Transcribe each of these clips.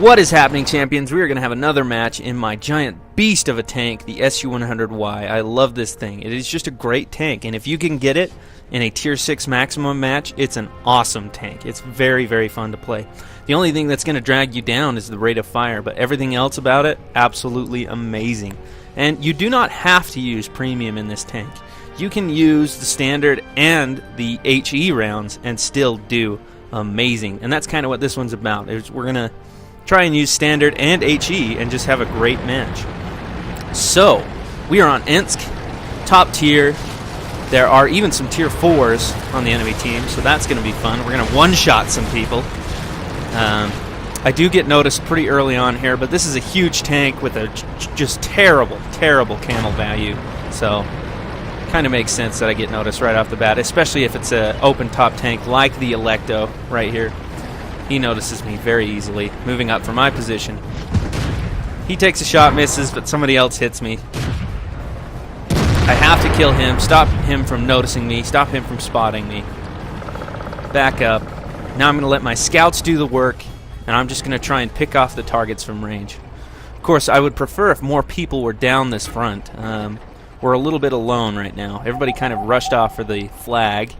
What is happening, champions? We are going to have another match in my giant beast of a tank, the SU-100Y. I love this thing. It is just a great tank, and if you can get it in a Tier 6 maximum match, it's an awesome tank. It's very, very fun to play. The only thing that's going to drag you down is the rate of fire, but everything else about it, absolutely amazing. And you do not have to use premium in this tank. You can use the standard and the HE rounds and still do amazing. And that's kind of what this one's about. We're going to try and use standard and HE and just have a great match. So, we are on Ensk, top tier. There are even some tier 4s on the enemy team, so that's going to be fun. We're going to one-shot some people. I do get noticed pretty early on here, but this is a huge tank with a just terrible, terrible camo value. So, kind of makes sense that I get noticed right off the bat, especially if it's an open top tank like the Electo right here. He notices me very easily, moving up from my position. He takes a shot, misses, but somebody else hits me. I have to kill him, stop him from noticing me, stop him from spotting me. Back up. Now I'm going to let my scouts do the work, and I'm just going to try and pick off the targets from range. Of course, I would prefer if more people were down this front. We're a little bit alone right now. Everybody kind of rushed off for the flag.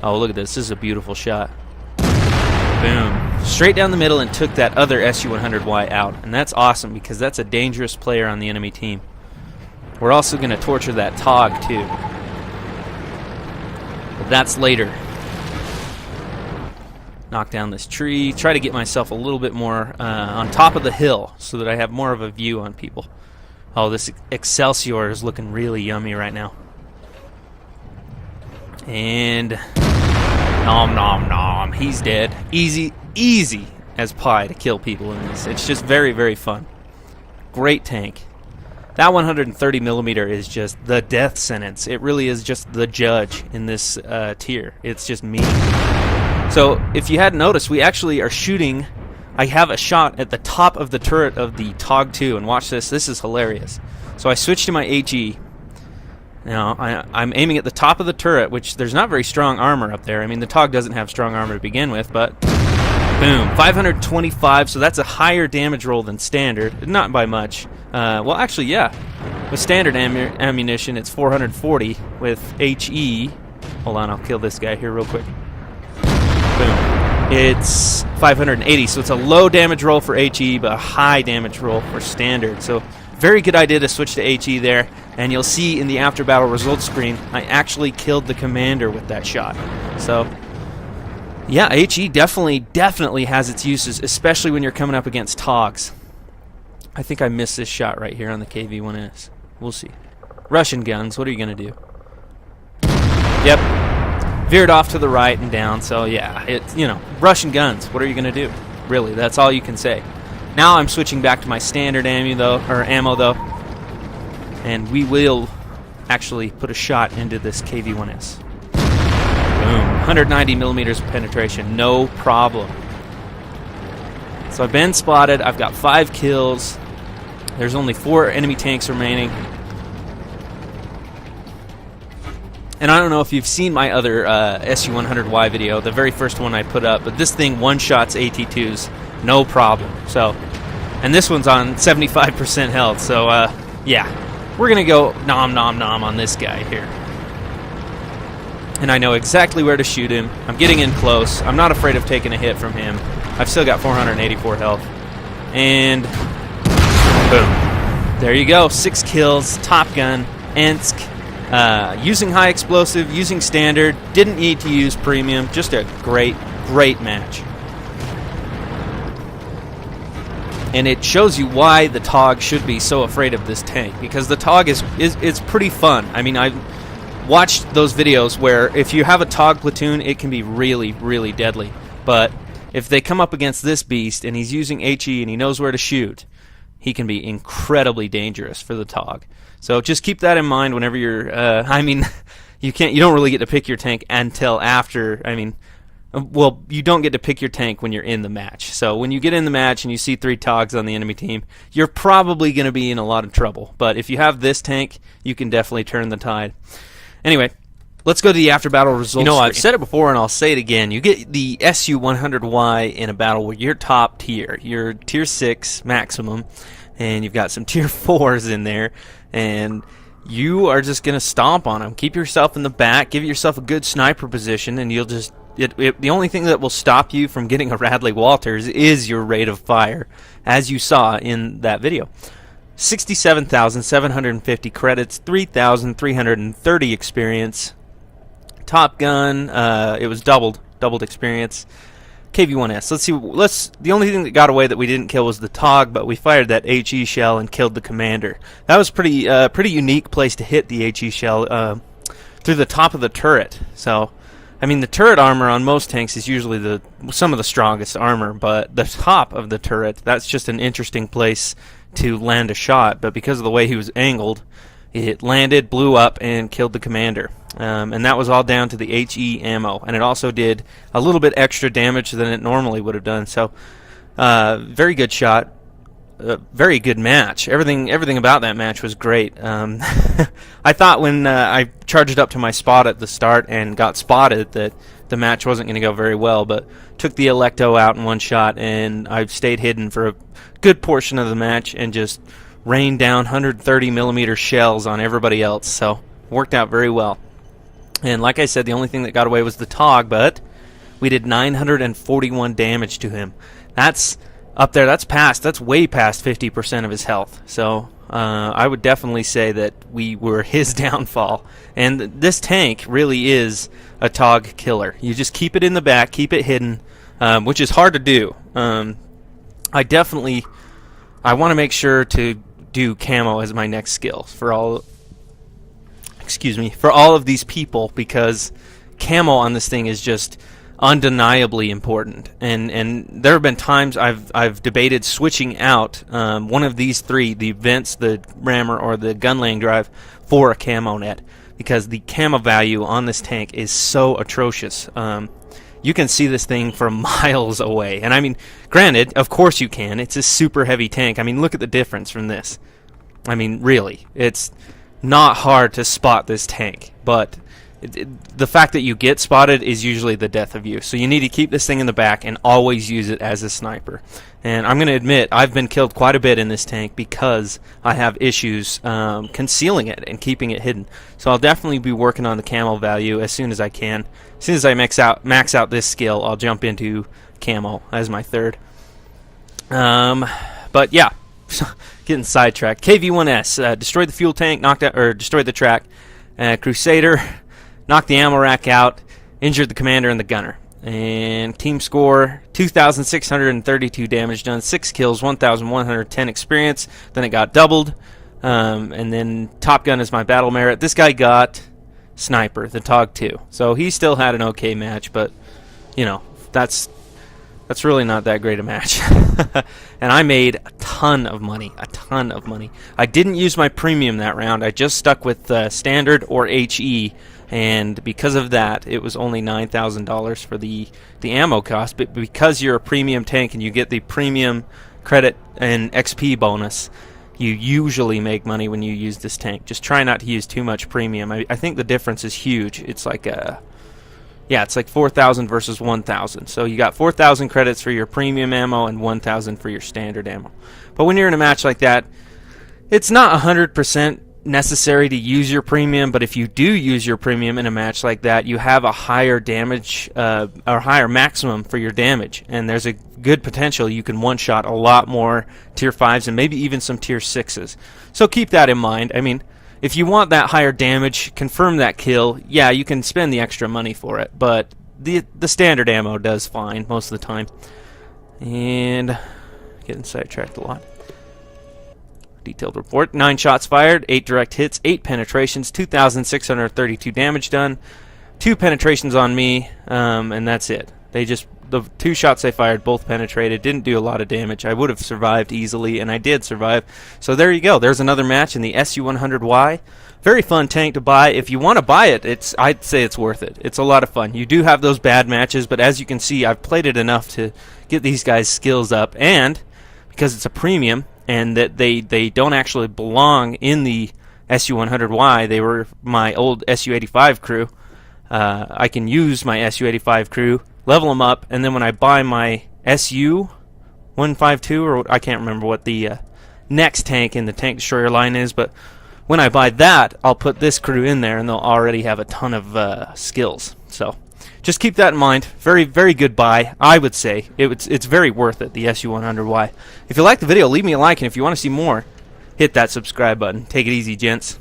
Oh, look at this. This is a beautiful shot. Boom. Straight down the middle and took that other SU-100Y out. And that's awesome because that's a dangerous player on the enemy team. We're also going to torture that TOG too. But that's later. Knock down this tree. Try to get myself a little bit more on top of the hill so that I have more of a view on people. Oh, this Excelsior is looking really yummy right now. And nom nom nom, he's dead. Easy, easy as pie to kill people in this. It's just very, very fun. Great tank. That 130mm is just the death sentence. It really is just the judge in this tier. It's just me. So if you hadn't noticed, we actually are shooting. I have a shot at the top of the turret of the TOG 2, and watch this. This is hilarious. So I switched to my HE. Now, I'm aiming at the top of the turret, which there's not very strong armor up there. I mean, the TOG doesn't have strong armor to begin with, but boom, 525, so that's a higher damage roll than standard. Not by much. Well, actually, yeah. With standard ammunition, it's 440. With HE, hold on, I'll kill this guy here real quick. Boom. It's 580, so it's a low damage roll for HE, but a high damage roll for standard. So, very good idea to switch to HE there. And you'll see in the after battle results screen, I actually killed the commander with that shot. So, yeah, HE definitely has its uses, especially when you're coming up against TOGs. I think I missed this shot right here on the KV-1S. We'll see. Russian guns, what are you going to do? Yep. Veered off to the right and down, so yeah, it's, you know, Russian guns, what are you going to do? Really, that's all you can say. Now I'm switching back to my standard ammo though, and we will actually put a shot into this KV-1S. Boom, 190mm of penetration, no problem. So I've been spotted, I've got 5 kills, there's only 4 enemy tanks remaining. And I don't know if you've seen my other SU-100Y video, the very first one I put up, but this thing one-shots AT-2s, no problem. So, and this one's on 75% health, so yeah. We're going to go nom nom nom on this guy here. And I know exactly where to shoot him. I'm getting in close. I'm not afraid of taking a hit from him. I've still got 484 health. And boom. There you go, 6 kills, Top Gun, Ensk. Using high explosive, using standard, didn't need to use premium, just a great, great match. And it shows you why the TOG should be so afraid of this tank, because the TOG is pretty fun. I mean, I've watched those videos where if you have a TOG platoon, it can be really, really deadly. But if they come up against this beast and he's using HE and he knows where to shoot, he can be incredibly dangerous for the TOG. So just keep that in mind whenever you're. I mean, you don't really get to pick your tank until after. I mean, well, you don't get to pick your tank when you're in the match. So when you get in the match and you see 3 TOGs on the enemy team, you're probably going to be in a lot of trouble. But if you have this tank, you can definitely turn the tide. Anyway, let's go to the after battle results. You know, I've said it before and I'll say it again. You get the SU-100Y in a battle where you're top tier. You're tier 6 maximum, and you've got some tier 4s in there, and you are just going to stomp on them. Keep yourself in the back, give yourself a good sniper position, and you'll just... the only thing that will stop you from getting a Radley Walters is your rate of fire, as you saw in that video. 67,750 credits, 3,330 experience. Top Gun, it was doubled experience. KV-1S. Let's see. The only thing that got away that we didn't kill was the TOG, but we fired that HE shell and killed the commander. That was pretty unique place to hit the HE shell through the top of the turret. So, I mean, the turret armor on most tanks is usually some of the strongest armor, but the top of the turret, that's just an interesting place to land a shot. But because of the way he was angled, it landed, blew up, and killed the commander. And that was all down to the HE ammo. And it also did a little bit extra damage than it normally would have done. So, very good shot. Very good match. Everything about that match was great. I thought when I charged up to my spot at the start and got spotted that the match wasn't going to go very well, but took the Electo out in one shot, and I stayed hidden for a good portion of the match and just rained down 130 millimeter shells on everybody else. So worked out very well. And like I said, the only thing that got away was the TOG, but we did 941 damage to him. That's up there. That's way past 50% of his health. So I would definitely say that we were his downfall. And this tank really is a TOG killer. You just keep it in the back, keep it hidden, which is hard to do. I want to make sure to do camo as my next skill for all of these people, because camo on this thing is just undeniably important. And there have been times I've debated switching out one of these three, the vents, the rammer, or the gun laying drive, for a camo net, because the camo value on this tank is so atrocious. You can see this thing from miles away. And I mean, granted, of course you can. It's a super heavy tank. I mean, look at the difference from this. I mean, really, it's not hard to spot this tank, but the fact that you get spotted is usually the death of you. So you need to keep this thing in the back and always use it as a sniper. And I'm going to admit, I've been killed quite a bit in this tank because I have issues concealing it and keeping it hidden. So I'll definitely be working on the camo value as soon as I can. As soon as I max out this skill, I'll jump into camo as my third. But yeah, getting sidetracked. KV-1S destroyed the fuel tank, destroyed the track. Crusader knocked the ammo rack out, injured the commander and the gunner. And team score, 2,632 damage done, 6 kills, 1,110 experience. Then it got doubled. And then Top Gun is my battle merit. This guy got Sniper, the TOG 2. So he still had an okay match, but, you know, that's really not that great a match. And I made a ton of money. I didn't use my premium that round. I just stuck with standard or HE, and because of that, it was only $9,000 for the ammo cost. But because you're a premium tank and you get the premium credit and XP bonus, you usually make money when you use this tank. Just try not to use too much premium. I think the difference is huge. It's like it's like 4,000 versus 1,000. So you got 4,000 credits for your premium ammo and 1,000 for your standard ammo. But when you're in a match like that, it's not 100% necessary to use your premium, but if you do use your premium in a match like that, you have a higher damage or higher maximum for your damage, and there's a good potential you can one-shot a lot more tier 5s and maybe even some tier 6s. So keep that in mind. I mean, if you want that higher damage, confirm that kill, yeah, you can spend the extra money for it, but the standard ammo does fine most of the time. And getting sidetracked a lot. Detailed report. 9 shots fired, 8 direct hits, 8 penetrations, 2,632 damage done, 2 penetrations on me, and that's it. The 2 shots they fired both penetrated, didn't do a lot of damage. I would have survived easily, and I did survive. So there you go. There's another match in the SU-100Y. Very fun tank to buy. If you want to buy it, I'd say it's worth it. It's a lot of fun. You do have those bad matches, but as you can see, I've played it enough to get these guys' skills up, and because it's a premium, and that they don't actually belong in the SU-100Y. They were my old SU-85 crew. I can use my SU-85 crew, level them up, and then when I buy my SU-152, or I can't remember what the next tank in the tank destroyer line is, but when I buy that, I'll put this crew in there, and they'll already have a ton of skills. So just keep that in mind. Very, very good buy, I would say. It's very worth it, the SU-100Y. If you like the video, leave me a like, and if you want to see more, hit that subscribe button. Take it easy, gents.